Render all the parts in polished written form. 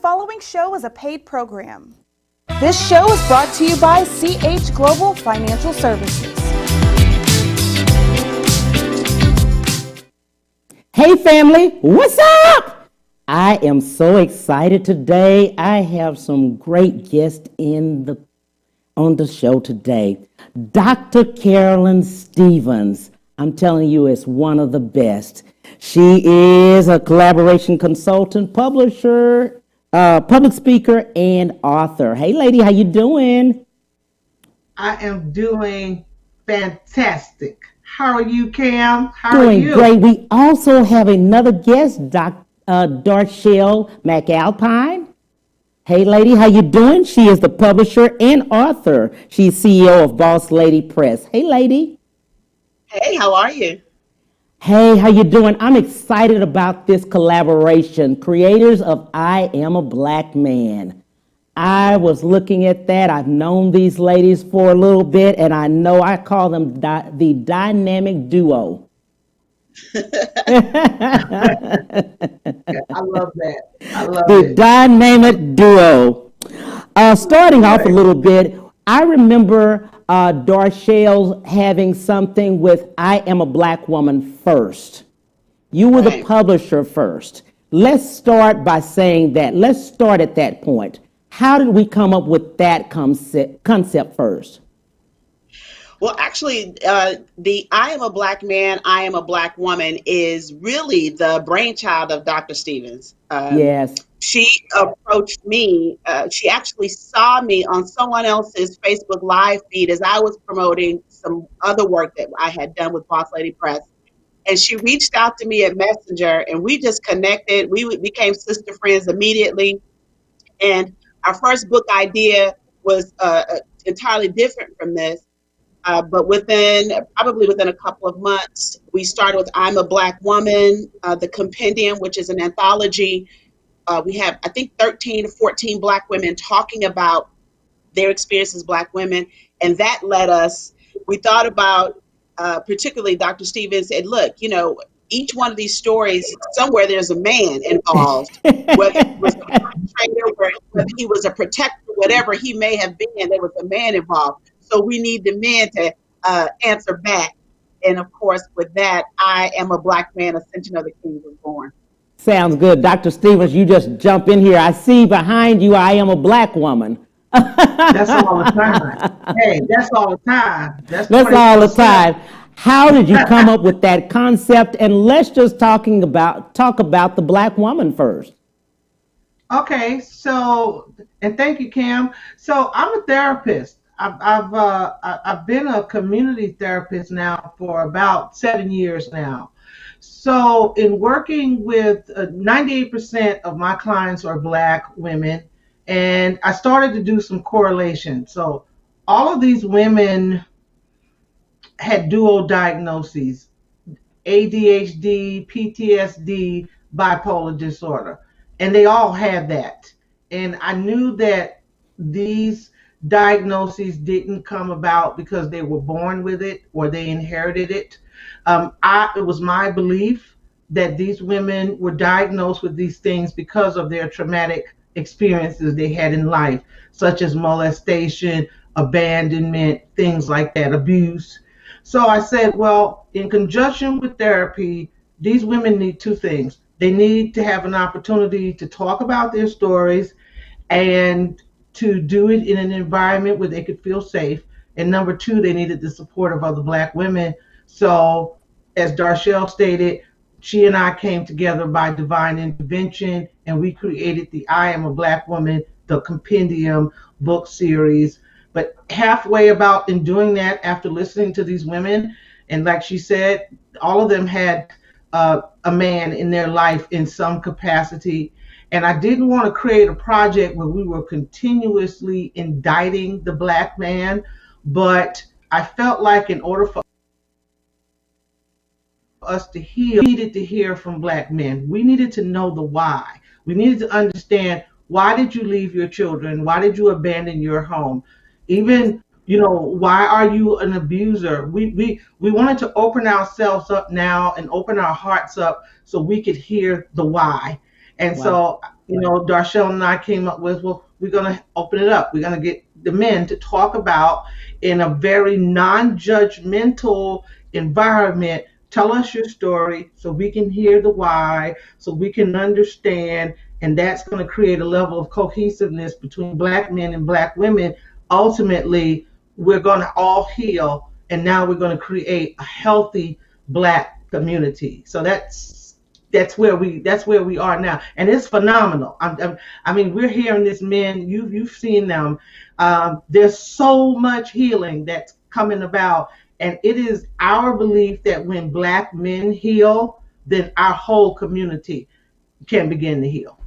following show is a paid program. This show is brought to you by CH Global Financial Services. Hey family, what's up? I am so excited today. I have some great guests on the show today. Dr. CAROLYN Stevens. I'm telling you, it's one of the best. She is a collaboration consultant, publisher, public speaker, and author. Hey lady, how you doing? I am doing fantastic. How are you, Cam? How Doing are you? great. We also have another guest, DARSHELL MCALPINE. Hey lady, how you doing? She is the publisher and author. She's CEO of Boss Lady Press. Hey lady. Hey, how are you? Hey, how you doing? I'm excited about this collaboration. Creators of I Am a Black Man. I was looking at that. I've known these ladies for a little bit, and I know I call them the dynamic duo. I love that. I love The it. dynamic duo. Starting off a little bit, I remember Darshell having something with I Am a Black Woman first. You were the Right. publisher first. Let's start by saying that. Let's start at that point. How did we come up with that concept first? Well, actually, the I Am a Black Man, I Am a Black Woman is really the brainchild of Dr. Stevens. Yes. She approached me. She actually saw me on someone else's Facebook Live feed as I was promoting some other work that I had done with Boss Lady Press. And she reached out to me at Messenger, and we just connected. We became sister friends immediately. And our first book idea was entirely different from this. But probably within a couple of months, we started with I'm a Black Woman, the compendium, which is an anthology. We have, I think, 13 to 14 Black women talking about their experience as Black women. And that led us, we thought about, particularly Dr. Stevens said, look, each one of these stories, somewhere there's a man involved, whether he was a perpetrator, whether he was a protector, whatever he may have been, there was a man involved. So we need the men to answer back. And of course, with that, I Am a Black Man, Ascension of the King was born. Sounds good. Dr. Stevens, you just jump in here. I see behind you, I Am a Black Woman. That's all the time. Hey, that's all the time. That's all the time. How did you come up with that concept? And let's just talk about the Black woman first. Okay, so, and thank you, Cam. So I'm a therapist. I've been a community therapist now for about 7 years now. So in working with 98% of my clients are Black women, and I started to do some correlation. So all of these women had dual diagnoses: ADHD, PTSD, bipolar disorder, and they all had that. And I knew that these diagnoses didn't come about because they were born with it or they inherited it. It was my belief that these women were diagnosed with these things because of their traumatic experiences they had in life, such as molestation, abandonment, things like that, abuse. So I said, well, in conjunction with therapy, these women need two things. They need to have an opportunity to talk about their stories and to do it in an environment where they could feel safe. And number two, they needed the support of other Black women. So as Darshell stated, she and I came together by divine intervention, and we created the I Am a Black Woman, the compendium book series. But halfway about in doing that, after listening to these women, and like she said, all of them had a man in their life in some capacity. And I didn't want to create a project where we were continuously indicting the Black man, but I felt like in order for us to heal, we needed to hear from Black men. We needed to know the why. We needed to understand, why did you leave your children? Why did you abandon your home? Even, why are you an abuser? We wanted to open ourselves up now and open our hearts up so we could hear the why. And Wow. so, Darshell and I came up with, well, we're going to open it up. We're going to get the men to talk about in a very non-judgmental environment. Tell us your story so we can hear the why, so we can understand. And that's going to create a level of cohesiveness between Black men and Black women. Ultimately, we're going to all heal. And now we're going to create a healthy Black community. So that's where we are now, and it's phenomenal. I mean, we're hearing this, men. You've seen them. There's so much healing that's coming about, and it is our belief that when Black men heal, then our whole community can begin to heal.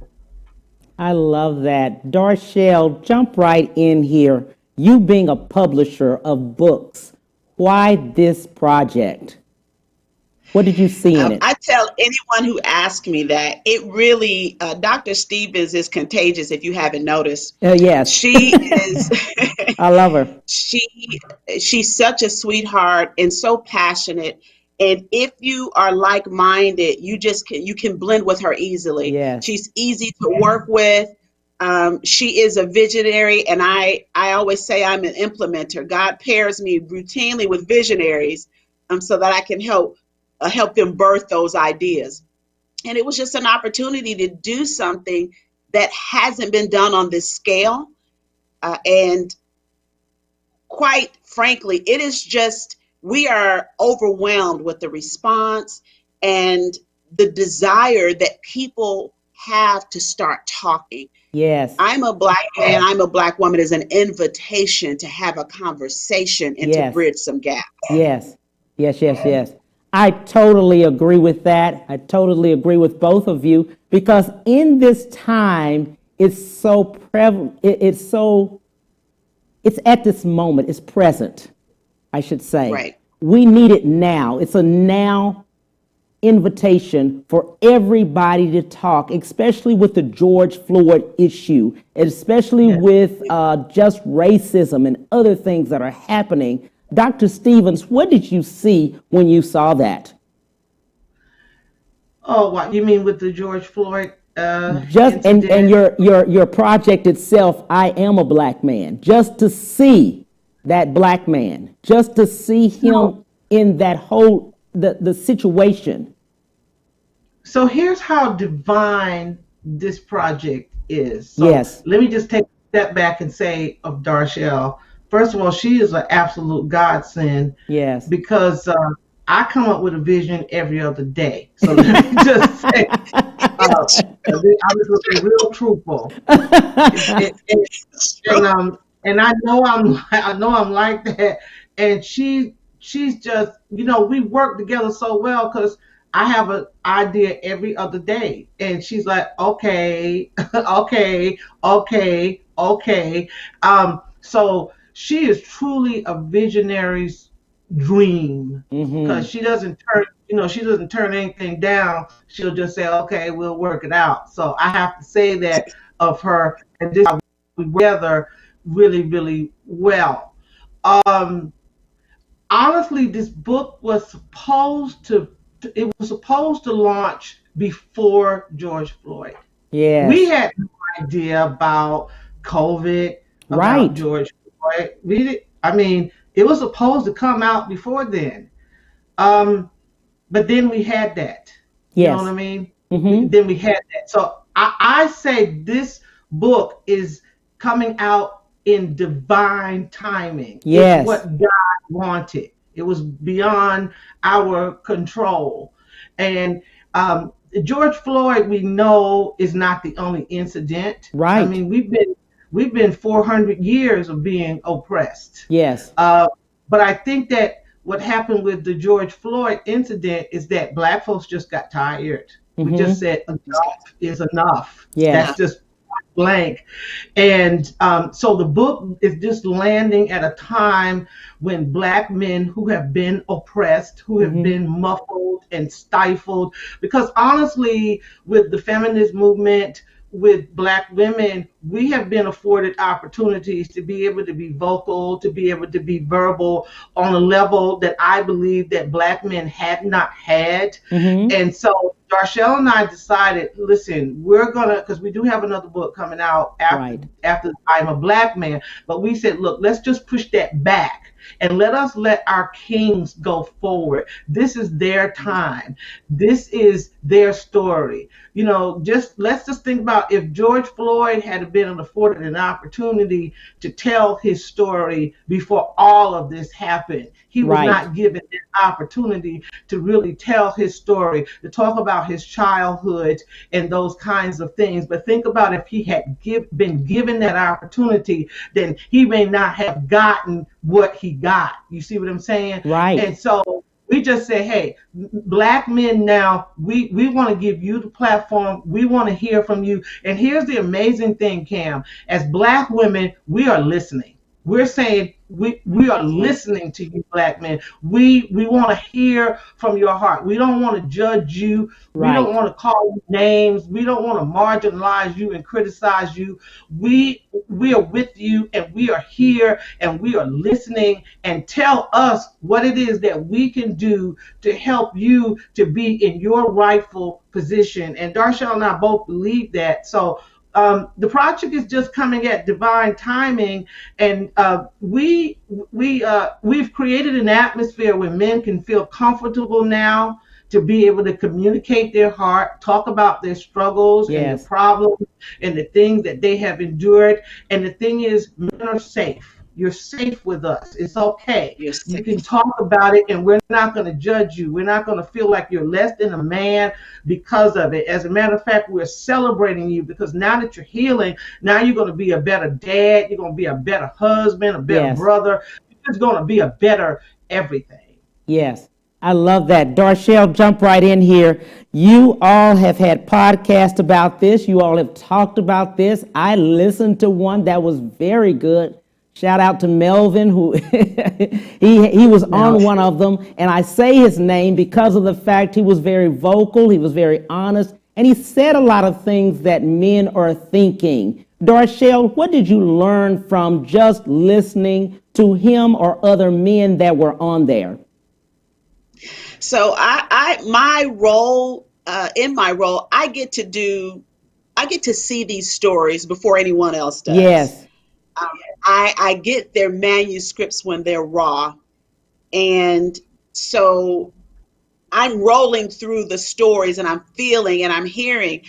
I love that. Darshell, jump right in here. You being a publisher of books, why this project? What did you see in it? I tell anyone who asks me that, it really, Dr. Stevens is contagious if you haven't noticed. Yes. She is, I love her. she's such a sweetheart and so passionate. And if you are like-minded, you can blend with her easily. Yes. She's easy to work with. She is a visionary, and I always say I'm an implementer. God pairs me routinely with visionaries so that I can help them birth those ideas. And it was just an opportunity to do something that hasn't been done on this scale. And quite frankly, it is just, we are overwhelmed with the response and the desire that people have to start talking. Yes. I'm a Black man, I'm a Black woman is an invitation to have a conversation and to bridge some gaps. Yes. I totally agree with that. I totally agree with both of you, because in this time, it's so prevalent. It's at this moment. It's present, I should say. Right. We need it now. It's a now invitation for everybody to talk, especially with the George Floyd issue, and especially with just racism and other things that are happening. Dr. Stevens, what did you see when you saw that? Oh, what you mean with the George Floyd? Just and your project itself, I Am a Black Man. Just to see that Black man, just to see him in that whole the situation. So here's how divine this project is. So Yes. Let me just take a step back and say of Darshell. First of all, she is an absolute godsend. Yes. Because I come up with a vision every other day. So let me just say, I'm just looking real truthful. And I know I'm like that. And she's just, we work together so well because I have an idea every other day, and she's like, okay. So she is truly a visionary's dream, because she doesn't turn anything down. She'll just say, okay, we'll work it out. So I have to say that of her, and this we work together really, really well. Honestly, this book was supposed to launch before George Floyd. Yes. We had no idea about COVID, about George Floyd. It was supposed to come out before then. But then we had that. You know what I mean? Mm-hmm. Then we had that. So I say this book is coming out in divine timing. Yes. It's what God wanted. It was beyond our control. And George Floyd, we know, is not the only incident. Right. I mean, we've been 400 years of being oppressed. Yes. But I think that what happened with the George Floyd incident is that Black folks just got tired. Mm-hmm. We just said enough is enough. Yeah. That's just blank. And so the book is just landing at a time when Black men who have been oppressed, who have been muffled and stifled, because honestly, with the feminist movement, with Black women, we have been afforded opportunities to be able to be vocal, to be able to be verbal on a level that I believe that Black men had not had. Mm-hmm. And so Darshell and I decided, listen, we're gonna, because we do have another book coming out after I'm a Black Man, but we said, look, let's just push that back and let our kings go forward. This is their time. This is their story. You know, let's just think about if George Floyd had been afforded an opportunity to tell his story before all of this happened. He was not given an opportunity to really tell his story, to talk about his childhood and those kinds of things. But think about if he had been given that opportunity, then he may not have gotten what he got. You see what I'm saying? Right. And so we just say, hey, Black men now, we want to give you the platform. We want to hear from you. And here's the amazing thing, Cam. As Black women, we are listening. We're saying we are listening to you, Black men. We want to hear from your heart. We don't want to judge you. We don't want to call you names. We don't want to marginalize you and criticize you. We are with you, and we are here, and we are listening. And tell us what it is that we can do to help you to be in your rightful position. And Darshell and I both believe that. So the project is just coming at divine timing, and we've created an atmosphere where men can feel comfortable now to be able to communicate their heart, talk about their struggles and their problems and the things that they have endured. And the thing is, men are safe. You're safe with us. It's okay. You can talk about it, and we're not going to judge you. We're not going to feel like you're less than a man because of it. As a matter of fact, we're celebrating you because now that you're healing, now you're going to be a better dad. You're going to be a better husband, a better brother. You're just going to be a better everything. Yes. I love that. Darshell, jump right in here. You all have had podcasts about this. You all have talked about this. I listened to one that was very good. Shout out to Melvin, who he was on one of them. And I say his name because of the fact he was very vocal, he was very honest, and he said a lot of things that men are thinking. Darshell, what did you learn from just listening to him or other men that were on there? So my role, in my role, I get to see these stories before anyone else does. Yes. I get their manuscripts when they're raw. And so I'm rolling through the stories and I'm feeling and I'm hearing.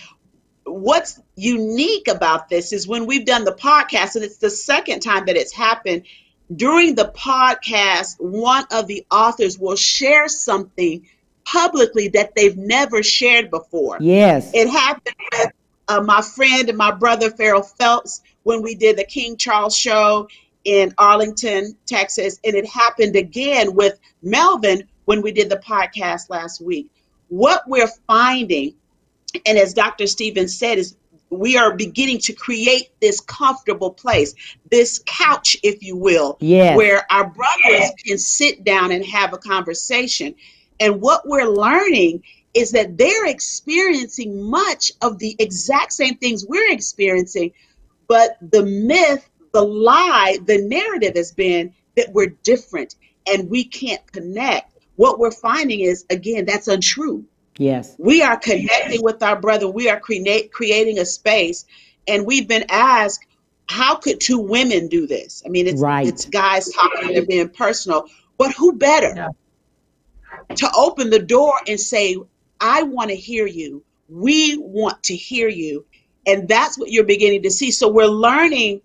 What's unique about this is when we've done the podcast, and it's the second time that it's happened, during the podcast, one of the authors will share something publicly that they've never shared before. Yes. It happened with my friend and my brother, Farrell Phelps, when we did the King Charles show in Arlington, Texas. And it happened again with Melvin when we did the podcast last week. What we're finding, and as Dr. Stevens said, is we are beginning to create this comfortable place, this couch, if you will, where our brothers can sit down and have a conversation. And what we're learning is that they're experiencing much of the exact same things we're experiencing, but the myth, the lie, the narrative has been that we're different and we can't connect. What we're finding is, again, that's untrue. Yes. We are connecting with our brother. We are creating a space. And we've been asked, how could two women do this? I mean, it's guys talking, they're being personal, but who better to open the door and say, I want to hear you. We want to hear you. And that's what you're beginning to see. So we're learning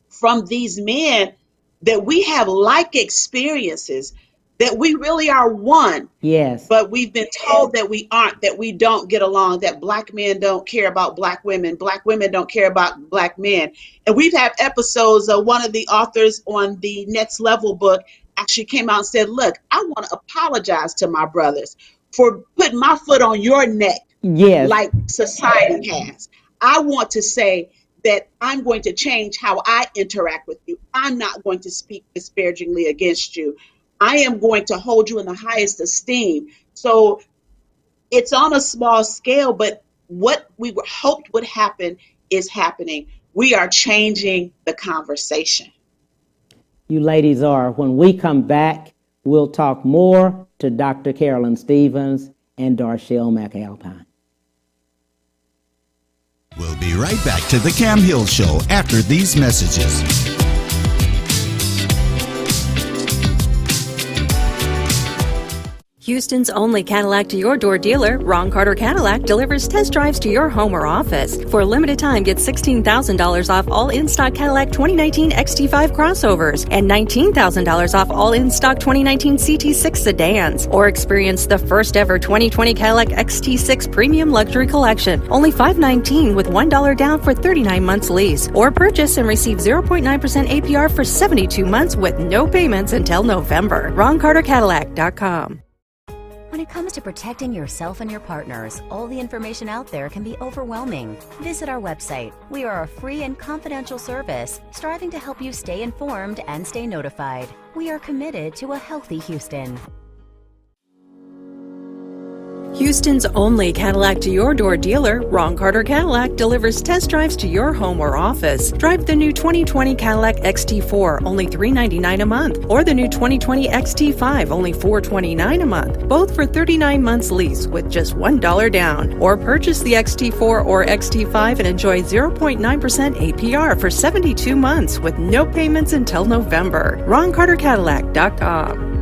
from these men that we have like experiences, that we really are one. Yes. But we've been told that we aren't, that we don't get along, that Black men don't care about Black women don't care about Black men. And we've had episodes, one of the authors on the Next Level book actually came out and said, look, I want to apologize to my brothers for putting my foot on your neck like society has. I want to say that I'm going to change how I interact with you. I'm not going to speak disparagingly against you. I am going to hold you in the highest esteem. So it's on a small scale, but what we hoped would happen is happening. We are changing the conversation. You ladies are. When we come back, we'll talk more to Dr. CAROLYN Stevens and Darshell McAlpine. We'll be right back to the Cam Hill Show after these messages. Houston's only Cadillac to your door dealer, Ron Carter Cadillac, delivers test drives to your home or office. For a limited time, get $16,000 off all in-stock Cadillac 2019 XT5 crossovers and $19,000 off all in-stock 2019 CT6 sedans. Or experience the first ever 2020 Cadillac XT6 Premium Luxury Collection, only $519 with $1 down for 39 months lease. Or purchase and receive 0.9% APR for 72 months with no payments until November. RonCarterCadillac.com. When it comes to protecting yourself and your partners, all the information out there can be overwhelming. Visit our website. We are a free and confidential service striving to help you stay informed and stay notified. We are committed to a healthy Houston. Houston's only Cadillac to your door dealer, Ron Carter Cadillac, delivers test drives to your home or office. Drive the new 2020 Cadillac XT4, only $399 a month, or the new 2020 XT5, only $429 a month, both for 39 months lease with just $1 down. Or purchase the XT4 or XT5 and enjoy 0.9% APR for 72 months with no payments until November. RonCarterCadillac.com.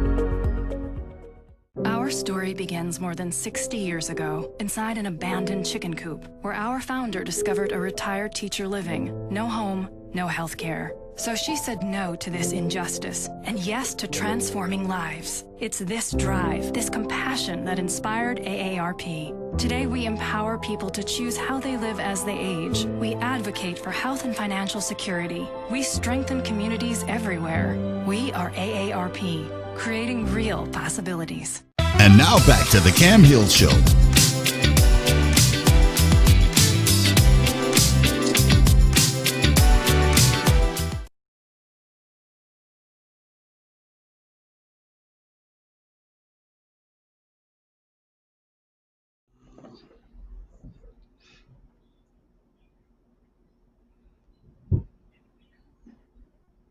Our story begins more than 60 years ago inside an abandoned chicken coop where our founder discovered a retired teacher living. No home, no health care. So she said no to this injustice and yes to transforming lives. It's this drive, this compassion that inspired AARP. Today we empower people to choose how they live as they age. We advocate for health and financial security. We strengthen communities everywhere. We are AARP, creating real possibilities. And now back to the Cam Hill Show.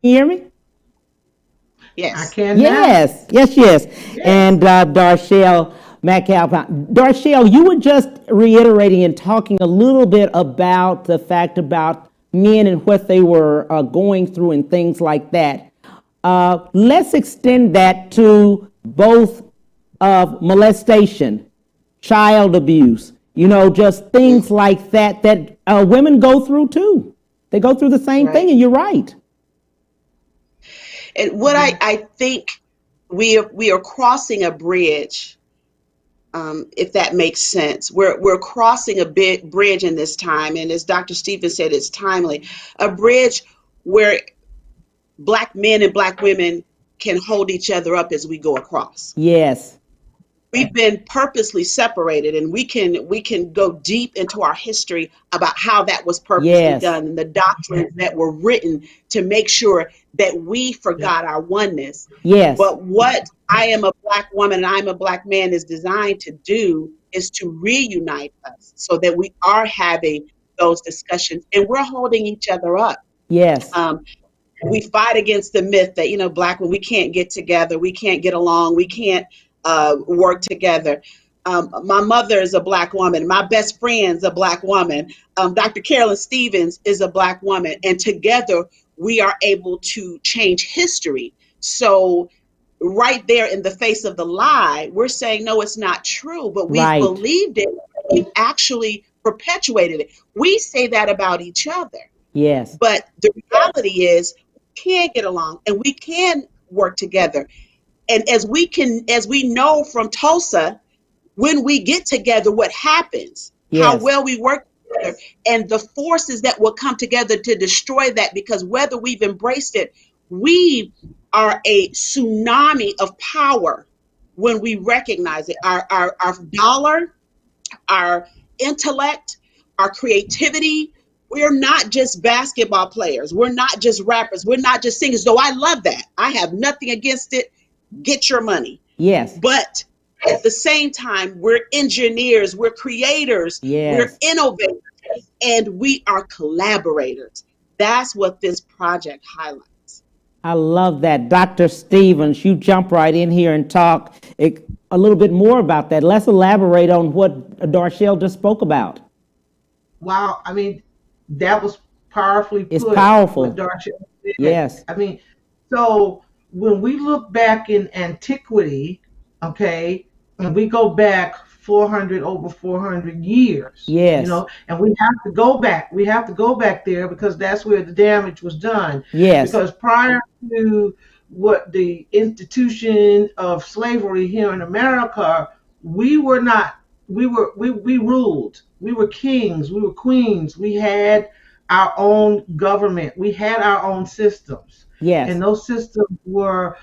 You hear me? Yes. I can Yes. And Darshell McAlpine. Darshell, you were just reiterating and talking a little bit about the fact about men and what they were going through and things like that. Let's extend that to both of molestation, child abuse, just things like that women go through too. They go through the same thing, and you're right. And what I think we are crossing a bridge, if that makes sense. We're crossing a big bridge in this time, and as Dr. Stevens said, it's timely. A bridge where Black men and Black women can hold each other up as we go across. Yes. We've been purposely separated, and we can go deep into our history about how that was purposely done and the doctrines that were written to make sure that we forgot our oneness. Yes. But what I am a Black woman and I'm a Black man is designed to do is to reunite us so that we are having those discussions and we're holding each other up. Yes. We fight against the myth that, Black women, we can't get together, we can't get along, we can't work together. My mother is a Black woman. My best friend's a Black woman. Dr. Carolyn Stevens is a Black woman. And together we are able to change history. So right there in the face of the lie, we're saying, no, it's not true. But we've believed it. We've actually perpetuated it. We say that about each other. Yes. But the reality is we can get along and we can work together. And as we know from Tulsa, when we get together, what happens, how well we work together, and the forces that will come together to destroy that, because whether we've embraced it, we are a tsunami of power when we recognize it. Our dollar, our intellect, our creativity. We're not just basketball players. We're not just rappers. We're not just singers, though I love that. I have nothing against it. Get your money. Yes. But at the same time, we're engineers, we're creators, we're innovators, and we are collaborators. That's what this project highlights. I love that. Dr. Stevens, you jump right in here and talk a little bit more about that. Let's elaborate on what Darshell just spoke about. wow. I mean, that was powerfully It's put, what powerful. Darshell said. Yes. I mean, so when we look back in antiquity, okay, and we go back 400, over 400 years, Yes. and we have to go back. We have to go back there because that's where the damage was done. Yes. Because prior to what the institution of slavery here in America, we were not, we ruled. We were kings, we were queens. We had our own government. We had our own systems. Yes. And those systems were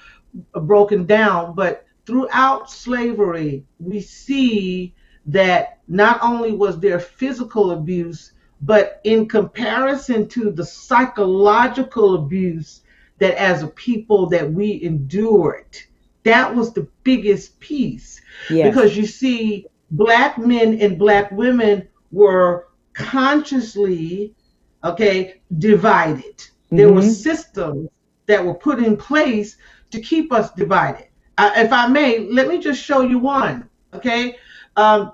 broken down. But throughout slavery, we see that not only was there physical abuse, but in comparison to the psychological abuse that as a people that we endured, that was the biggest piece. Yes. Because you see, black men and black women were consciously, okay, divided. There were Mm-hmm. systems that were put in place to keep us divided. If I may, let me just show you one. Okay,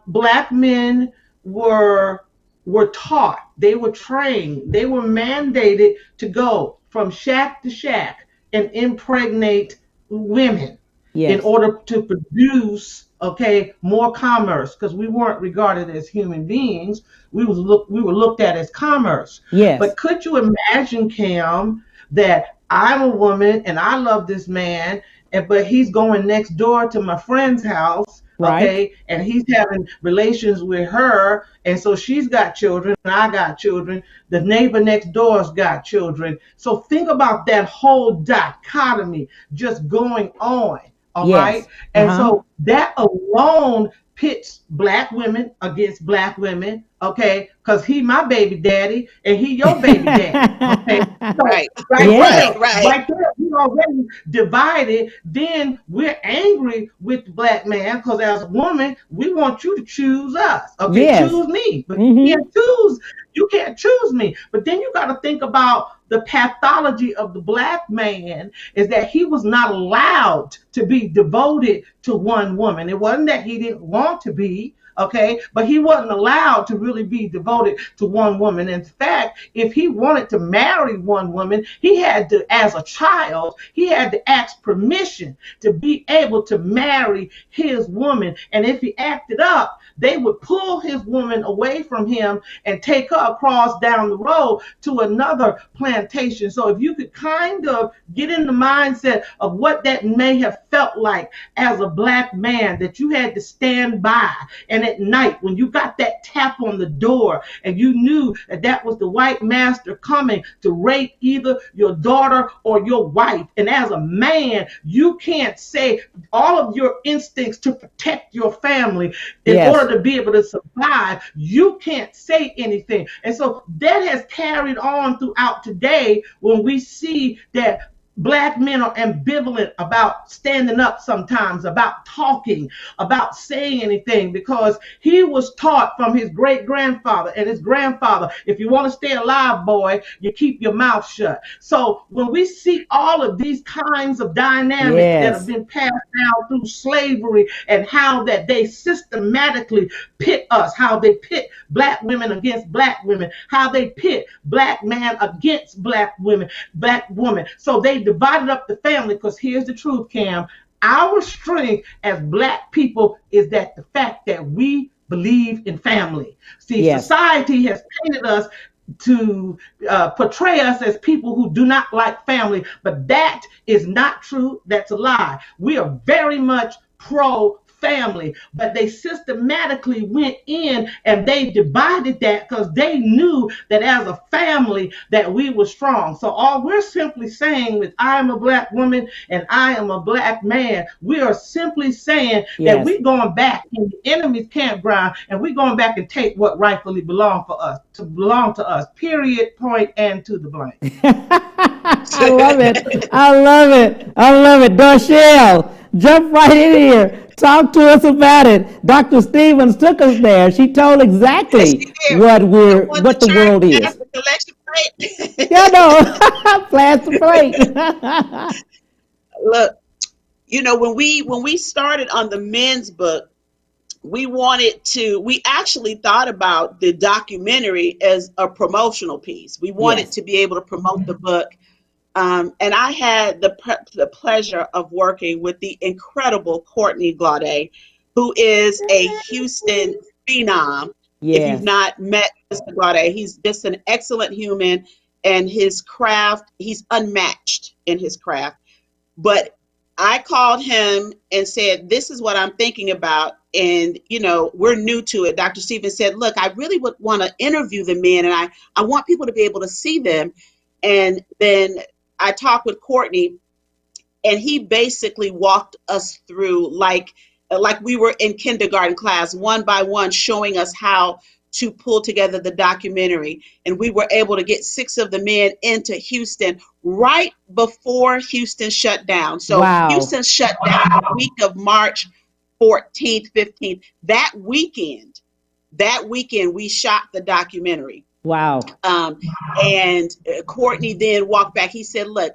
black men were taught, they were trained, they were mandated to go from shack to shack and impregnate women in Yes. order to produce, okay, more commerce, because we weren't regarded as human beings. We were looked at as commerce. Yes. But could you imagine, Cam, that I'm a woman and I love this man, but he's going next door to my friend's house, Right. okay, and he's having relations with her, and so she's got children, and I got children. The neighbor next door's got children. So think about that whole dichotomy just going on. All Yes. right. And Uh-huh. so that alone pits black women against black women, okay? Because he my baby daddy and he your baby daddy, okay? So Right, right Yes. there, right. right there, we already divided. Then we're angry with the black man because as a woman, we want you to choose us, okay? Yes. Choose me, but Mm-hmm. you can't choose me. But then you got to think about the pathology of the black man is that he was not allowed to be devoted to one woman. It wasn't that he didn't want to be, okay, but he wasn't allowed to really be devoted to one woman. In fact, if he wanted to marry one woman, he had to, as a child, he had to ask permission to be able to marry his woman. And if he acted up, they would pull his woman away from him and take her across down the road to another plantation. So if you could kind of get in the mindset of what that may have felt like as a black man, that you had to stand by, and at night when you got that tap on the door and you knew that that was the white master coming to rape either your daughter or your wife, and as a man you can't say all of your instincts to protect your family in Yes. order to be able to survive, you can't say anything. And so that has carried on throughout today when we see that black men are ambivalent about standing up sometimes, about talking, about saying anything, because he was taught from his great grandfather and his grandfather, if you want to stay alive, boy, you keep your mouth shut. So when we see all of these kinds of dynamics that have Yes. been passed down through slavery and how that they systematically pit us, how they pit black women against black women, how they pit black man against black women, black woman. So they divided up the family, because here's the truth, Cam. Our strength as black people is that the fact that we believe in family. See, Yes. society has painted us to portray us as people who do not like family, but that is not true. That's a lie. We are very much pro family, but they systematically went in and they divided that because they knew that as a family that we were strong. So all we're simply saying with I am a black woman and I am a black man, we are simply saying that Yes. we're going back in the enemy's campground and we're going back and take what rightfully belong to us, period, point, and to the blank. I love it. I love it. I love it. Darshell, jump right in here. Talk to us about it. Dr. Stevens took us there. She told Yes, exactly she did. what Want what the church world as is. a collection plate? Yeah, no. Plans to plate. Look, when we started on the men's book, we actually thought about the documentary as a promotional piece. We wanted Yes. to be able to promote the book. And I had the pleasure of working with the incredible Courtney Glaudet, who is a Houston phenom. If you've Yes. not met Mr. Glaudet, he's just an excellent human, and his craft, he's unmatched in his craft. But I called him and said, this is what I'm thinking about. And, we're new to it. Dr. Stevens said, look, I really would want to interview the men, and I want people to be able to see them. And then I talked with Courtney, and he basically walked us through like we were in kindergarten class, one by one, showing us how to pull together the documentary. And we were able to get 6 of the men into Houston right before Houston shut down. So Wow. Houston shut down the week of March 14th, 15th. That weekend, we shot the documentary. Wow. And Courtney then walked back. He said, look,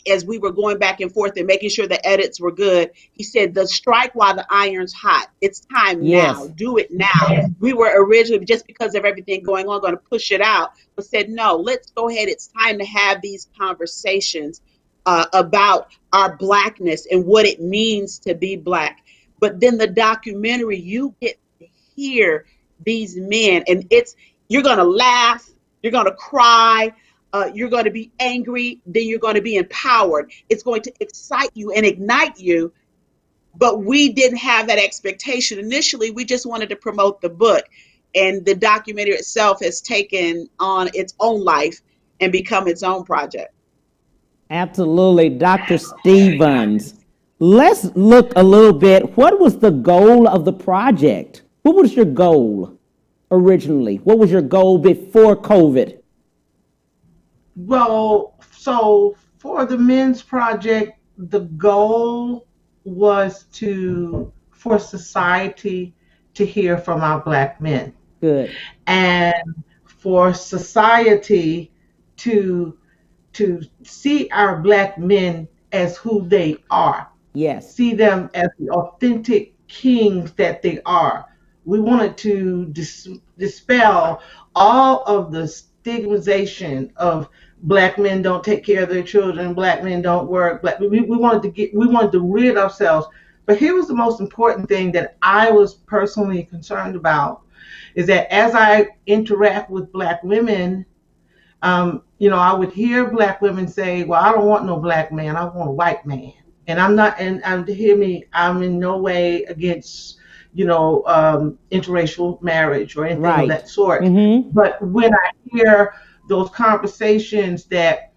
as we were going back and forth and making sure the edits were good, he said, the strike while the iron's hot. It's time now. Yes. Do it now. We were originally, just because of everything going on, going to push it out, but said, no, let's go ahead. It's time to have these conversations about our Blackness and what it means to be Black. But then the documentary, you get to hear these men, and you're going to laugh, you're going to cry, you're going to be angry, then you're going to be empowered. It's going to excite you and ignite you. But we didn't have that expectation. Initially, we just wanted to promote the book. And the documentary itself has taken on its own life and become its own project. Absolutely. Dr. Stevens, let's look a little bit. What was the goal of the project? What was your goal originally? What was your goal before COVID? Well, so for the men's project, the goal was for society to hear from our Black men. Good. And for society to see our Black men as who they are. Yes. See them as the authentic kings that they are. We wanted to dispel all of the stigmatization of Black men don't take care of their children, Black men don't work. We wanted to rid ourselves. But here was the most important thing that I was personally concerned about, is that as I interact with Black women, I would hear Black women say, well, I don't want no Black man, I want a white man. And I'm in no way against, interracial marriage or anything of that sort. Mm-hmm. But when I hear those conversations that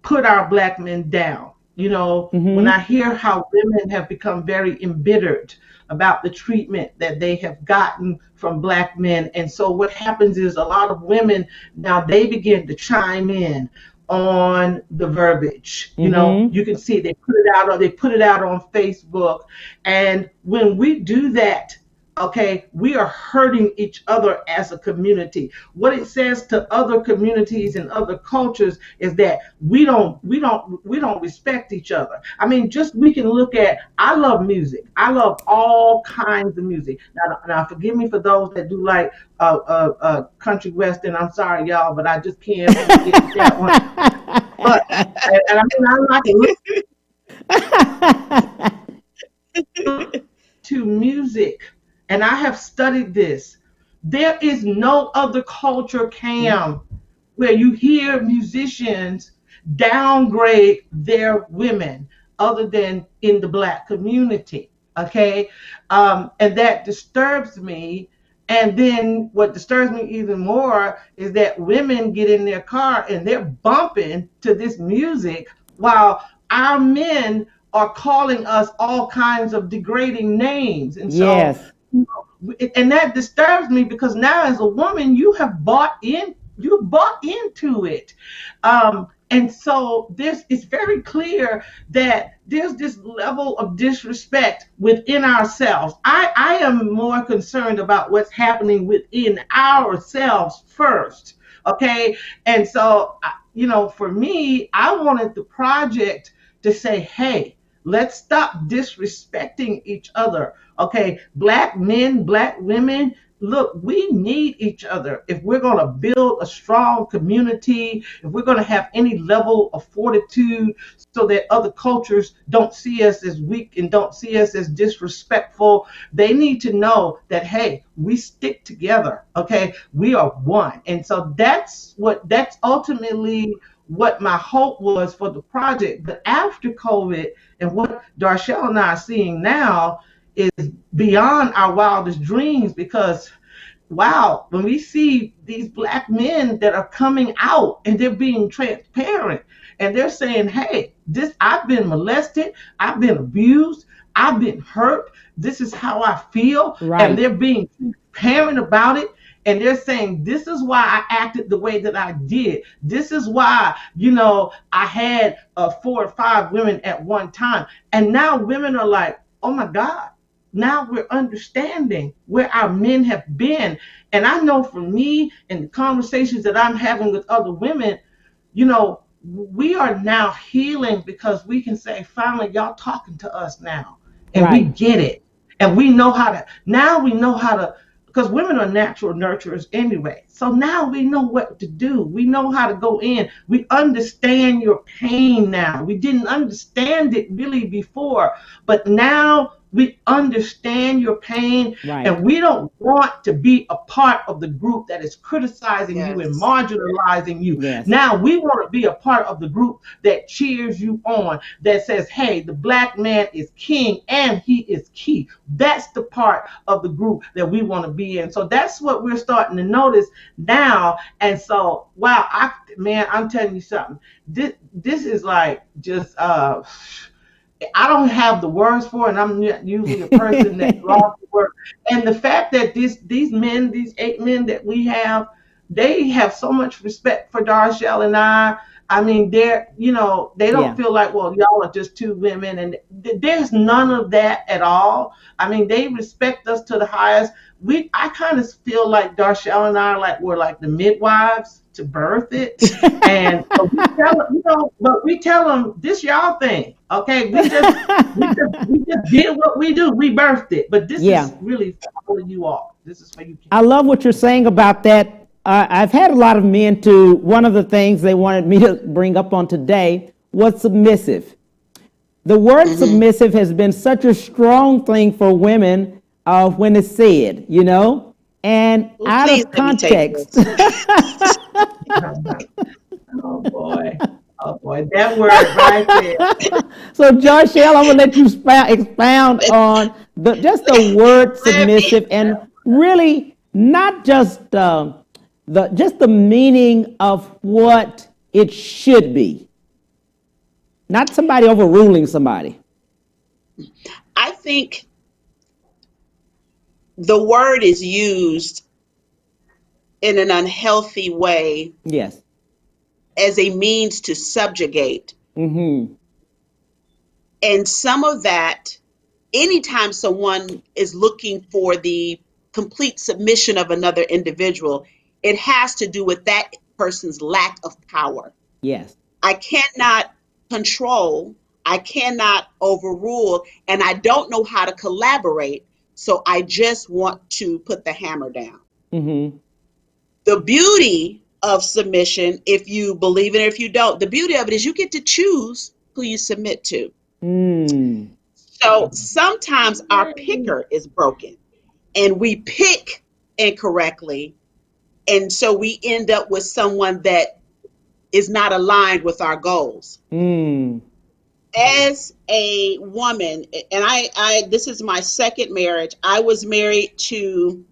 put our Black men down, Mm-hmm. when I hear how women have become very embittered about the treatment that they have gotten from Black men. And so what happens is a lot of women now, they begin to chime in on the verbiage. Mm-hmm. You can see they put it out on Facebook. And when we do that, okay, we are hurting each other as a community. What it says to other communities and other cultures is that we don't respect each other. I mean, we can look at, I love music. I love all kinds of music. Now forgive me for those that do like country western. I'm sorry, y'all, but I just can't get that one. But and I mean, I like it. To music. And I have studied this. There is no other culture, Cam, where you hear musicians downgrade their women other than in the Black community. Okay. And that disturbs me. And then what disturbs me even more is that women get in their car and they're bumping to this music while our men are calling us all kinds of degrading names. And so, yes. And that disturbs me, because now as a woman, you bought into it. And so it's very clear that there's this level of disrespect within ourselves. I am more concerned about what's happening within ourselves first. Okay. And so, for me, I wanted the project to say, hey, Let's stop disrespecting each other. Okay, black men, black women, look, we need each other if we're going to build a strong community, if we're going to have any level of fortitude so that other cultures don't see us as weak and don't see us as disrespectful. They need to know that, hey, we stick together. Okay, we are one. And so that's ultimately what my hope was for the project. But after COVID, and what Darshell and I are seeing now is beyond our wildest dreams, because wow, when we see these black men that are coming out and they're being transparent and they're saying, hey, I've been molested, I've been abused, I've been hurt, this is how I feel. Right. And they're being transparent about it. And they're saying, this is why I acted the way that I did. This is why, I had 4 or 5 women at one time. And now women are like, oh my God, now we're understanding where our men have been. And I know for me and the conversations that I'm having with other women, we are now healing because we can say, finally, y'all talking to us now. And we get it. And we know how to, because women are natural nurturers anyway. So now we know what to do. We know how to go in. We understand your pain now. We didn't understand it really before, but now we understand your pain, and we don't want to be a part of the group that is criticizing you and marginalizing you. Now we want to be a part of the group that cheers you on, that says, hey, the black man is king and he is key. That's the part of the group that we want to be in. So that's what we're starting to notice now. And so, wow, I'm telling you something. This is like just I don't have the words for it, and I'm not usually a person that lost the word. And the fact that these 8 men that we have, they have so much respect for Darshell and I. I mean, they don't feel like, well, y'all are just 2 women, and there's none of that at all. I mean, they respect us to the highest. I kind of feel like Darshell and I we're like the midwives to birth it, and we tell them this y'all thing, okay? We just did what we do. We birthed it, but this is really for all of you all. This is for you. I love what you're saying about that. I've had a lot of men to, one of the things they wanted me to bring up on today was submissive. The word submissive has been such a strong thing for women when it's said, and out of context. Oh boy, that word right there. So Darshell, I'm gonna let you expound on just the word submissive, and really not just the meaning of what it should be. Not somebody overruling somebody. I think the word is used in an unhealthy way. Yes. As a means to subjugate. Mm-hmm. And some of that, anytime someone is looking for the complete submission of another individual, it has to do with that person's lack of power. Yes. I cannot control, I cannot overrule, and I don't know how to collaborate, so I just want to put the hammer down. Mm-hmm. The beauty of submission, if you believe it or if you don't, the beauty of it is you get to choose who you submit to. So sometimes our picker is broken and we pick incorrectly, and so we end up with someone that is not aligned with our goals. As a woman, and I this is my second marriage. I was married to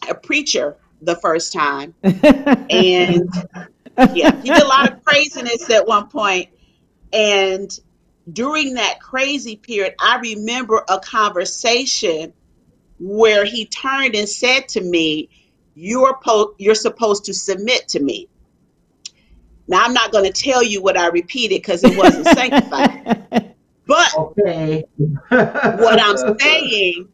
a preacher the first time, and he did a lot of craziness at one point. And during that crazy period, I remember a conversation where he turned and said to me, you're supposed to submit to me. Now, I'm not going to tell you what I repeated because it wasn't sanctified. But what I'm saying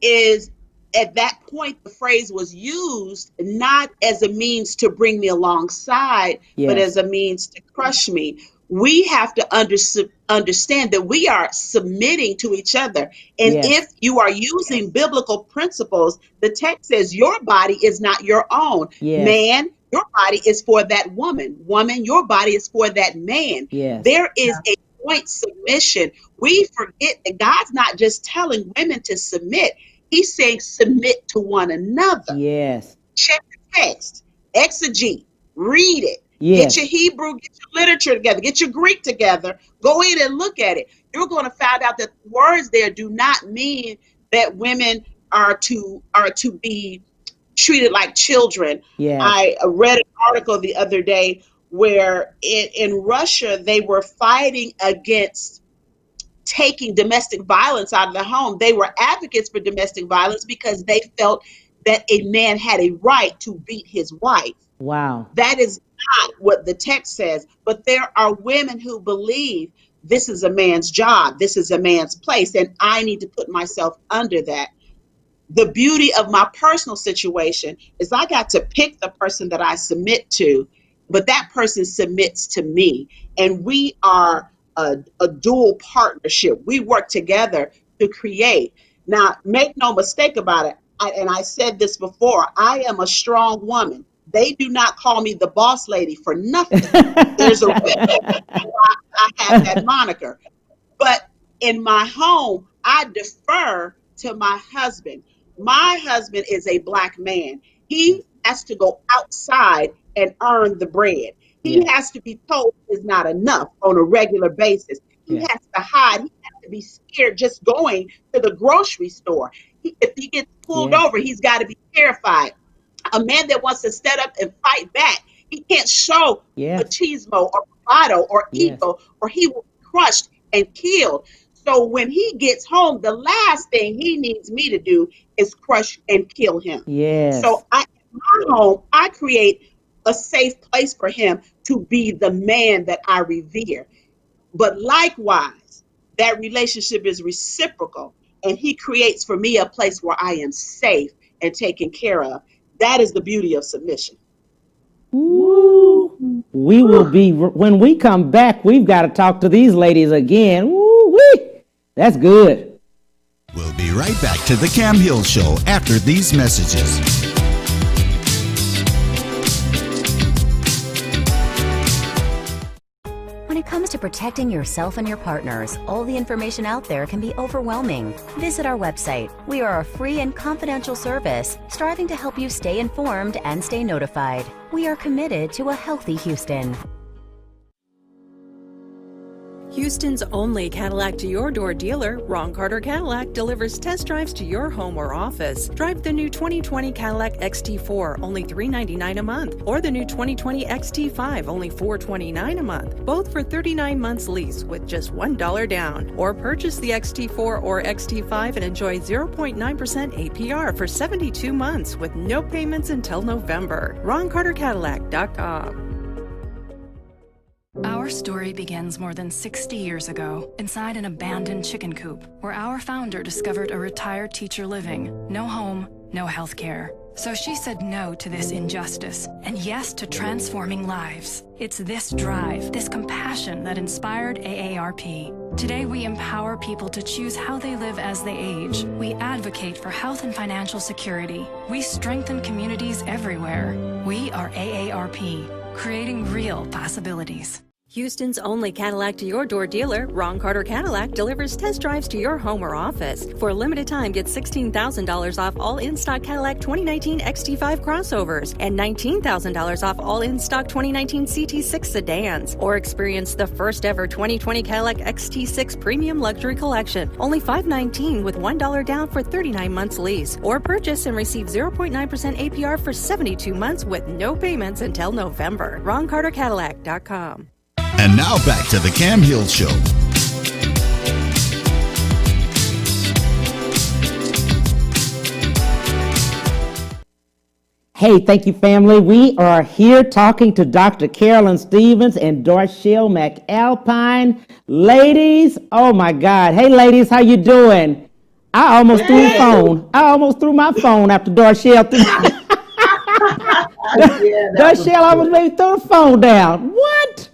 is, at that point, the phrase was used not as a means to bring me alongside, but as a means to crush me. we have to understand that we are submitting to each other. And if you are using biblical principles, the text says your body is not your own. Man, your body is for that woman. Woman, your body is for that man. There is a joint submission. We forget that God's not just telling women to submit. He's saying submit to one another. Check the text, exegete, read it. Get your Hebrew, get your literature together, get your Greek together, go in and look at it. You're going to find out that words there do not mean that women are to be treated like children. I read an article the other day where in Russia, they were fighting against taking domestic violence out of the home. They were advocates for domestic violence because they felt that a man had a right to beat his wife. That is not what the text says, but there are women who believe this is a man's job, this is a man's place, and I need to put myself under that. The beauty of my personal situation is I got to pick the person that I submit to, but that person submits to me, and we are a dual partnership. We work together to create. Now, make no mistake about it, and I said this before, I am a strong woman. They do not call me the boss lady for nothing. There's a reason why I have that moniker. But in my home, I defer to my husband. My husband is a Black man. He has to go outside and earn the bread. He has to be told it's not enough on a regular basis. He has to hide. He has to be scared just going to the grocery store. If he gets pulled over, he's got to be terrified. A man that wants to stand up and fight back, he can't show machismo or bravado or ego, or he will be crushed and killed. So when he gets home, the last thing he needs me to do is crush and kill him. So in my home, I create a safe place for him to be the man that I revere. But likewise, that relationship is reciprocal, and he creates for me a place where I am safe and taken care of. That is the beauty of submission. Ooh, we will be, when we come back, we've got to talk to these ladies again. Ooh-wee. That's good. We'll be right back to the Cam Hill Show after these messages. When it comes to protecting yourself and your partners, all the information out there can be overwhelming. Visit our website. We are a free and confidential service striving to help you stay informed and stay notified. We are committed to a healthy Houston. Houston's only Cadillac to your door dealer, Ron Carter Cadillac, delivers test drives to your home or office. Drive the new 2020 Cadillac XT4, only $399 a month, or the new 2020 XT5, only $429 a month, both for 39 months lease with just $1 down. Or purchase the XT4 or XT5 and enjoy 0.9% APR for 72 months with no payments until November. RonCarterCadillac.com. Our story begins more than 60 years ago, inside an abandoned chicken coop, where our founder discovered a retired teacher living. No home, no health care. So she said no to this injustice, and yes to transforming lives. It's this drive, this compassion that inspired AARP. Today we empower people to choose how they live as they age. We advocate for health and financial security. We strengthen communities everywhere. We are AARP, creating real possibilities. Houston's only Cadillac to your door dealer, Ron Carter Cadillac, delivers test drives to your home or office. For a limited time, get $16,000 off all in-stock Cadillac 2019 XT5 crossovers and $19,000 off all in-stock 2019 CT6 sedans. Or experience the first ever 2020 Cadillac XT6 Premium Luxury Collection, only $519 with $1 down for 39 months lease. Or purchase and receive 0.9% APR for 72 months with no payments until November. RonCarterCadillac.com. And now back to the Cam Hill Show. Hey, thank you, family. We are here talking to Dr. Carolyn Stevens and DARSHELL MCALPINE. Ladies, oh my God. Hey, ladies, how you doing? I almost threw the phone. I almost threw my phone after DARSHELL. DARSHELL almost made me throw the phone down. What?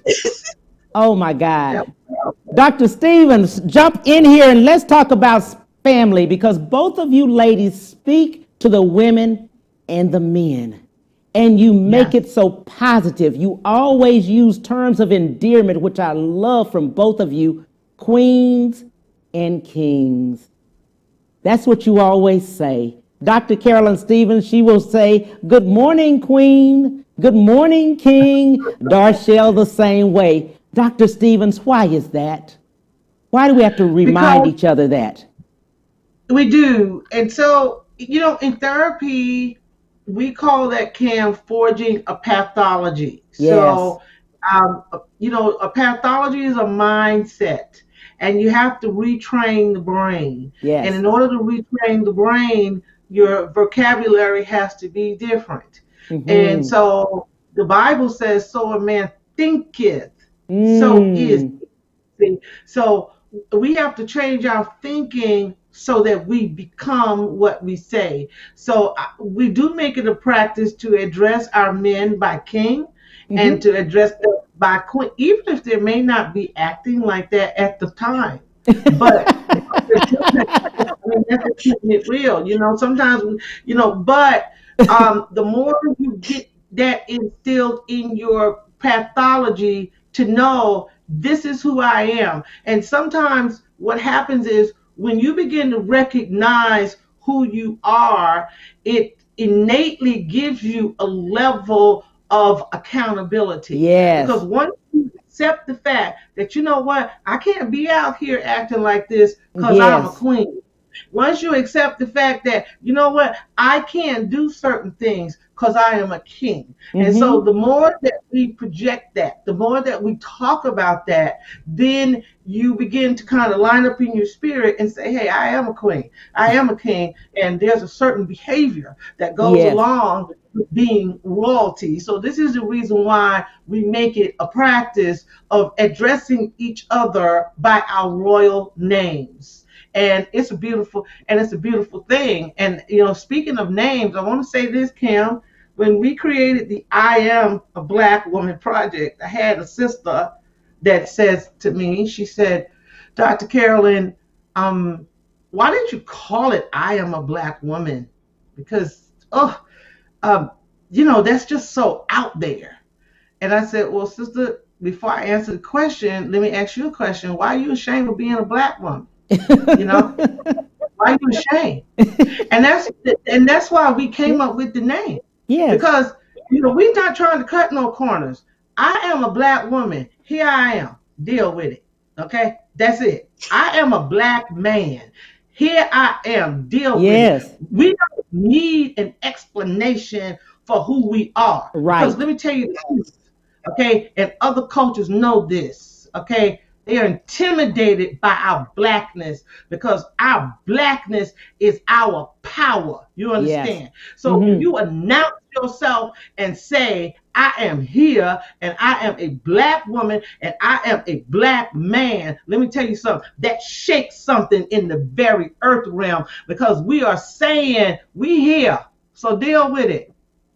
Oh my God. Yep. Dr. Stevens, jump in here and let's talk about family, because both of you ladies speak to the women and the men. And you make Yes. it so positive. You always use terms of endearment, which I love from both of you, queens and kings. That's what you always say. Dr. Carolyn Stevens, she will say, good morning, queen. Good morning, king. Darshell the same way. Dr. Stevens, why is that? Why do we have to remind Because each other that? we do. And so, in therapy, we call that, Cam, forging a pathology. Yes, So, a pathology is a mindset, and you have to retrain the brain. And yes. in order to retrain the brain, your vocabulary has to be different. And Mm-hmm. so the Bible says, so a man thinketh, so is Mm. he. So we have to change our thinking so that we become what we say. So we do make it a practice to address our men by king and Mm-hmm. to address them by queen, even if they may not be acting like that at the time. But I mean, that's just keeping it real. Sometimes, but the more you get that instilled in your pathology to know this is who I am. And sometimes what happens is when you begin to recognize who you are, it innately gives you a level of accountability. Because Yes, once you accept the fact that, you know what, I can't be out here acting like this because I'm a yes. queen. Once you accept the fact that, you know what, I can't do certain things because I am a king. And so Mm-hmm. the more that we project that, the more that we talk about that, then you begin to kind of line up in your spirit and say, hey, I am a queen, I am a king, and there's a certain behavior that goes Yes. along with being royalty. So this is the reason why we make it a practice of addressing each other by our royal names. And it's a beautiful thing. And speaking of names, I want to say this, Kim. When we created the I Am a Black Woman project, I had a sister that says to me, she said, Dr. Carolyn, why didn't you call it I Am a Black Woman? Because um, that's just so out there. And I said, well, sister, before I answer the question, let me ask you a question. Why are you ashamed of being a black woman? You know, why are you ashamed? And that's why we came up with the name. Yes. Because we're not trying to cut no corners. I am a black woman. Here I am. Deal with it. Okay? That's it. I am a black man. Here I am. Deal with it. Yes. We don't need an explanation for who we are. Because let Right. me tell you the truth. Okay? And other cultures know this. Okay? They are intimidated by our blackness because our blackness is our power. You Yes. understand? So when Mm-hmm. you announce yourself and say, I am here and I am a black woman and I am a black man, let me tell you something. That shakes something in the very earth realm because we are saying we here. So deal with it.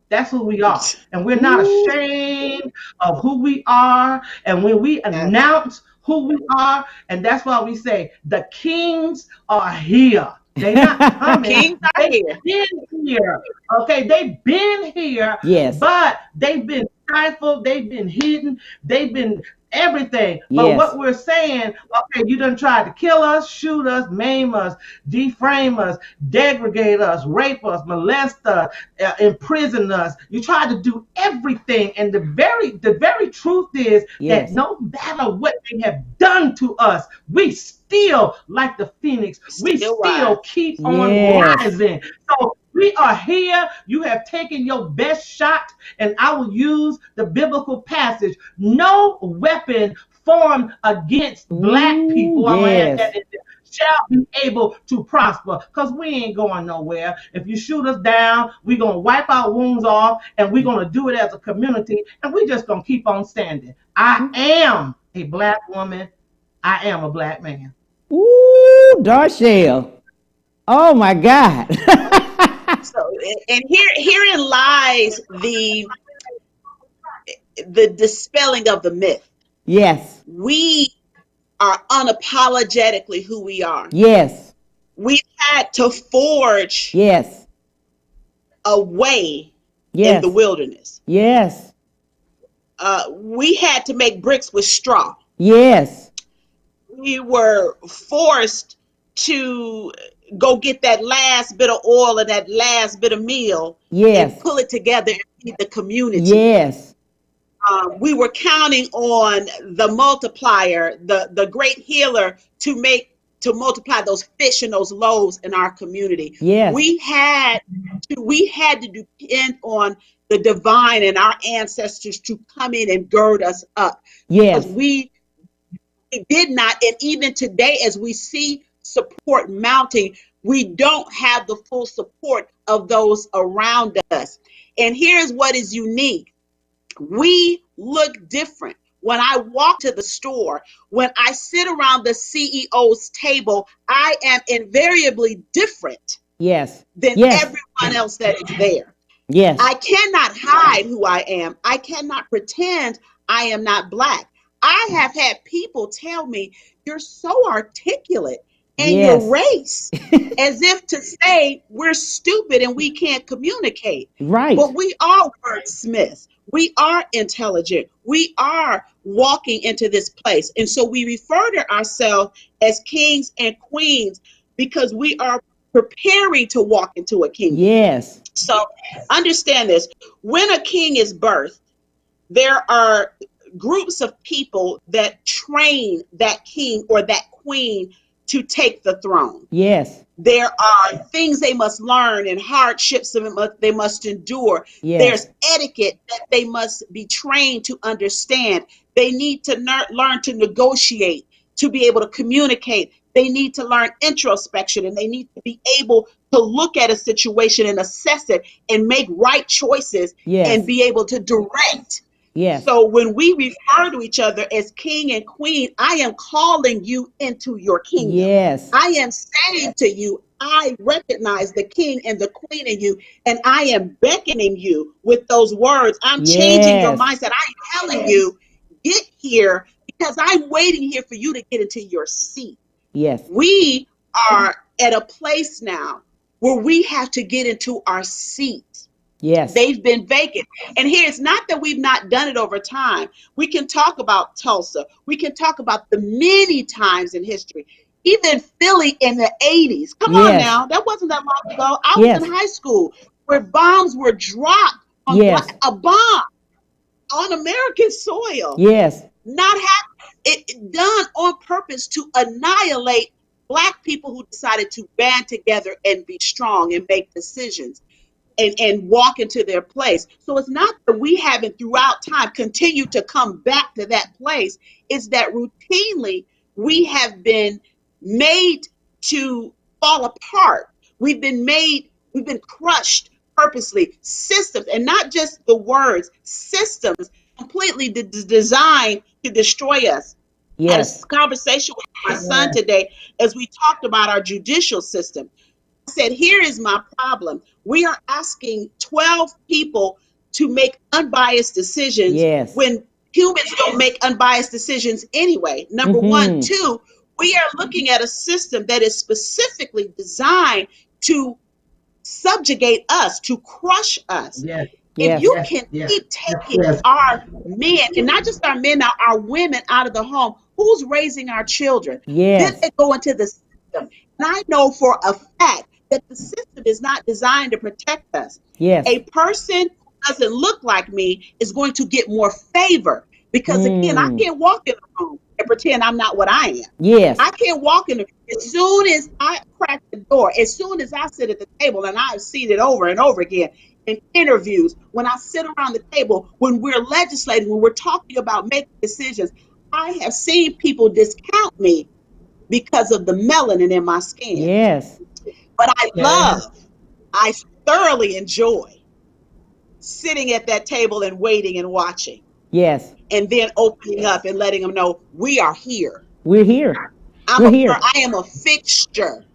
That's who we are. And we're not Ooh. ashamed of who we are. And when we Yes. announce who we are, and that's why we say the kings are here. They're not The coming. kings are They've here. been here. Okay, they've been here, Yes. but they've been stifled, they've been hidden, they've been everything. But Yes. what we're saying, okay, you done tried to kill us, shoot us, maim us, deframe us, degrade us, rape us, molest us, imprison us. You try to do everything, and the very truth is that Yes. no matter what they have done to us, we still, like the phoenix, we Still still rise. keep on Yes. rising. So we are here. You have taken your best shot, and I will use the biblical passage. No weapon formed against black Ooh, people, I'm gonna add that yes. in there, shall be able to prosper because we ain't going nowhere. If you shoot us down, we're going to wipe our wounds off and we're going to do it as a community and we're just going to keep on standing. I am a black woman. I am a black man. Ooh, Darshell. Oh my God. So, and herein lies the dispelling of the myth. Yes. We are unapologetically who we are. Yes. We've had to forge Yes. a way in the Yes. wilderness. Yes. We had to make bricks with straw. Yes. We were forced to go get that last bit of oil and that last bit of meal and Yes. pull it together and feed the community. Yes. We were counting on the multiplier, the great healer, to multiply those fish and those loaves in our community. Yes. We had to depend on the divine and our ancestors to come in and gird us up. Yes. Because we did not, and even today, as we see support mounting, we don't have the full support of those around us. And here's what is unique: we look different. When I walk to the store, when I sit around the CEO's table, I am invariably different Yes. than Yes. everyone else that is there. Yes. I cannot hide who I am. I cannot pretend I am not Black. I have had people tell me, "You're so articulate in your Yes. race," as if to say we're stupid and we can't communicate. Right. But we are wordsmiths. We are intelligent. We are walking into this place. And so we refer to ourselves as kings and queens because we are preparing to walk into a kingdom. Yes. So understand this: when a king is birthed, there are groups of people that train that king or that queen to take the throne. Yes. There are things they must learn and hardships they must endure. Yes. There's etiquette that they must be trained to understand. They need to learn to negotiate, to be able to communicate. They need to learn introspection, and they need to be able to look at a situation and assess it and make right choices Yes. and be able to direct. Yes. So when we refer to each other as king and queen, I am calling you into your kingdom. Yes. I am saying to you, I recognize the king and the queen in you, and I am beckoning you with those words. I'm changing your Yes. mindset. I'm telling you, get here, because I'm waiting here for you to get into your seat. Yes. We are at a place now where we have to get into our seats. Yes. They've been vacant. And here, it's not that we've not done it over time. We can talk about Tulsa. We can talk about the many times in history. Even Philly in the 80s. Come on Yes. now. That wasn't that long ago. I Yes. was in high school where bombs were dropped on Yes. a bomb on American soil. Yes. Not it done on purpose to annihilate Black people who decided to band together and be strong and make decisions and walk into their place. So it's not that we haven't throughout time continued to come back to that place. It's that routinely we have been made to fall apart. We've been crushed purposely. Systems, and not just the words, systems completely designed to destroy us. I had Yes. a conversation with my son today as we talked about our judicial system. I said, here is my problem. We are asking 12 people to make unbiased decisions Yes. when humans don't make unbiased decisions anyway. Number one. Mhm. Two, we are looking at a system that is specifically designed to subjugate us, to crush us. Yes. If Yes. you Yes. can Yes. keep taking Yes. our men, and not just our men, now our women out of the home, who's raising our children? Then Yes. they go into the system. And I know for a fact that the system is not designed to protect us. Yes. A person who doesn't look like me is going to get more favor because, again, I can't walk in the room and pretend I'm not what I am. Yes. I can't walk in the as soon as I crack the door, as soon as I sit at the table, and I've seen it over and over again in interviews, when I sit around the table, when we're legislating, when we're talking about making decisions, I have seen people discount me because of the melanin in my skin. Yes. But Yes. I thoroughly enjoy sitting at that table and waiting and watching, Yes. and then opening up and letting them know we are here. We're here. We're here. I am a fixture,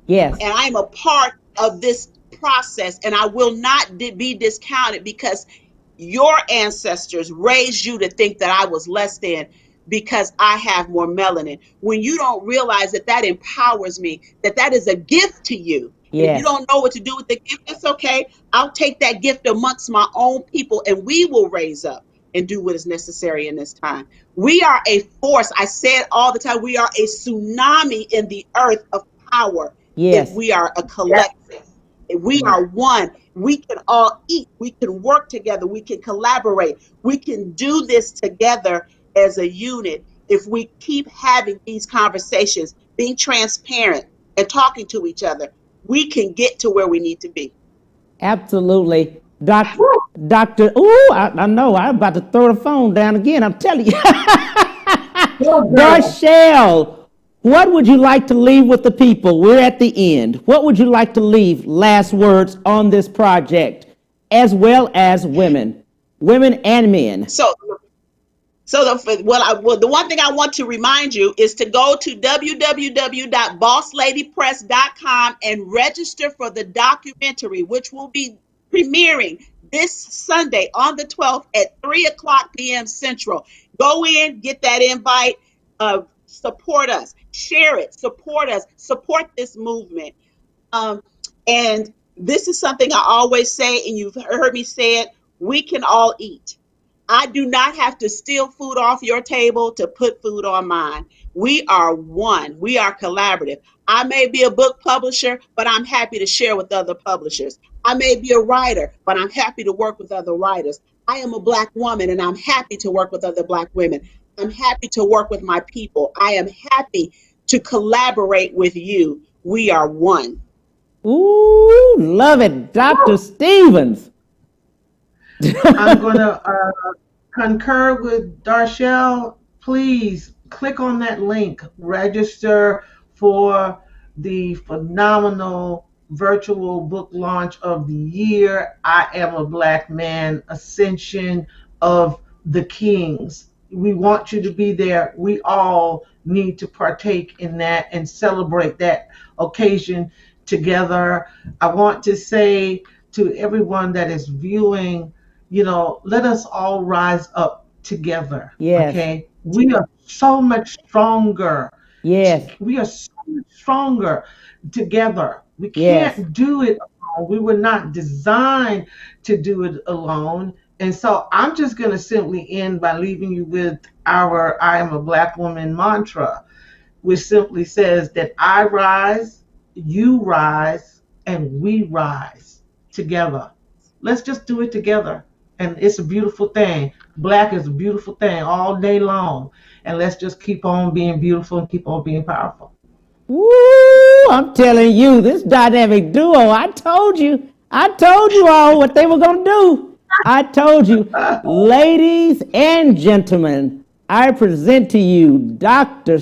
Yes. and I am a part of this process, and I will not be discounted because your ancestors raised you to think that I was less than. because I have more melanin. When you don't realize that that empowers me, that that is a gift to you. And if you Yes. don't know what to do with the gift, that's okay. I'll take that gift amongst my own people and we will raise up and do what is necessary in this time. We are a force. I say it all the time. We are a tsunami in the earth of power if Yes. we are a collective. If we are one, we can all eat. We can work together. We can collaborate. We can do this together as a unit if we keep having these conversations, being transparent and talking to each other. We can get to where we need to be. Absolutely. Doctor, I know, I'm about to throw the phone down again, I'm telling you. Darshell, what would you like to leave with the people? We're at the end. What would you like to leave last words on this project, as well as women and men? So the one thing I want to remind you is to go to www.bossladypress.com and register for the documentary, which will be premiering this Sunday on the 12th at 3:00 p.m. Central. Go in, get that invite, support us, share it, support us, support this movement. And this is something I always say, and you've heard me say it, we can all eat. I do not have to steal food off your table to put food on mine. We are one. We are collaborative. I may be a book publisher, but I'm happy to share with other publishers. I may be a writer, but I'm happy to work with other writers. I am a Black woman, and I'm happy to work with other Black women. I'm happy to work with my people. I am happy to collaborate with you. We are one. Ooh, love it, Dr. Stevens. I'm going to concur with Darshell. Please click on that link, register for the phenomenal virtual book launch of the year, I Am a Black Man, Ascension of the Kings. We want you to be there. We all need to partake in that and celebrate that occasion together. I want to say to everyone that is viewing, let us all rise up together. Yes. Okay? We are so much stronger. Yes. We are so much stronger together. We can't do it alone. We were not designed to do it alone. And so I'm just going to simply end by leaving you with our I Am a Black Woman mantra, which simply says that I rise, you rise, and we rise together. Let's just do it together. And it's a beautiful thing. Black is a beautiful thing all day long. And let's just keep on being beautiful and keep on being powerful. Woo! I'm telling you, this dynamic duo, I told you all what they were going to do. I told you. Ladies and gentlemen, I present to you Dr.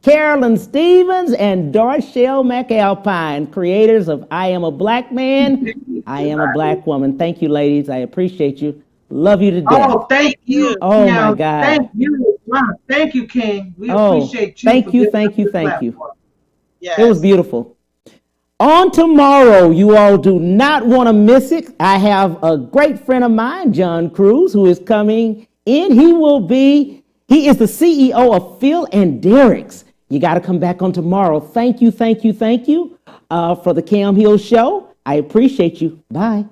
CAROLYN Stevens and Darshell McAlpine, creators of I Am a Black Man, I Am a Black Woman. Thank you, ladies. I appreciate you. Love you to death. Oh, thank you. Oh, my God. Thank you. Wow. Thank you, King. We appreciate you. Thank you. Yes. It was beautiful. On tomorrow, you all do not want to miss it. I have a great friend of mine, John Cruz, who is coming in. He is the CEO of Phil and Derek's. You got to come back on tomorrow. Thank you for the Cam Hill Show. I appreciate you. Bye.